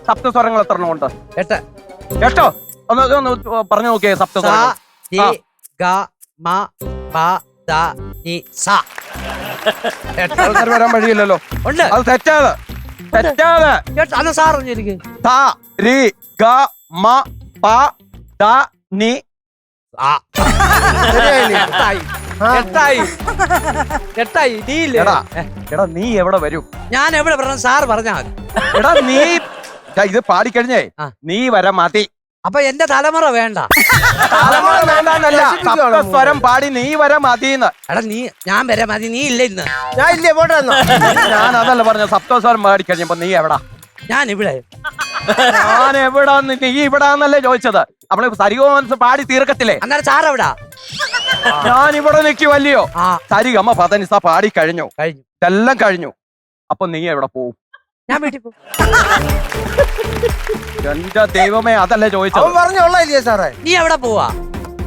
സപ്തസ്വരങ്ങൾ എത്ര എണ്ണം ഉണ്ട്? 8. കേട്ടോ? ഒന്ന് പറഞ്ഞു നോക്കിയേ സപ്തസ്വരങ്ങൾ. വരാൻ വഴിയില്ലല്ലോ. ഉണ്ട്. അത് തെറ്റാതെ അന്ന് സാർ എനിക്ക് ത രി ഗ മ പ ദ നി. എട്ടായി എടാ നീ എവിടെ വരും? ഞാൻ എവിടെ പറഞ്ഞു സാർ പറഞ്ഞാ മതി. എടാ നീ ഇത് പാടിക്കഴിഞ്ഞേ നീ വരെ മതി. അപ്പൊ എന്റെ തലമുറ വേണ്ട. തലമുറ വേണ്ടെന്നല്ല, സപ്തസ്വരം പാടി നീ വരെ മതിന്ന്. എടാ നീ ഞാൻ വരെ മതി, നീ ഇല്ല ഇന്ന്. ഞാൻ ഇല്ലേ പോട്ടെ. ഞാൻ അതല്ല പറഞ്ഞ, സപ്തസ്വരം പാടിക്കഴിഞ്ഞപ്പോ നീ എവിടാ? ഞാൻ ഇവിടെ. ഞാൻ എവിടാന്ന് നീ ഇവിടാന്നല്ലേ ചോദിച്ചത്. നമ്മള് സരിഗമ പാടി തീർക്കത്തില്ലേ? അന്നേരം സാർ എവിടാ? ഞാൻ ഇവിടെ നിൽക്കുവല്ലയോ. സരിഗമ പതനിസ പാടി കഴിഞ്ഞു, ഇതെല്ലാം കഴിഞ്ഞു. അപ്പൊ നീ എവിടെ പോവും? ഞാൻ വീട്ടിൽ പോകും. എന്റെ ദൈവമേ, അതല്ലേ ചോദിച്ചത്. പറഞ്ഞോളാം സാറേ. നീ എവിടെ പോവാ?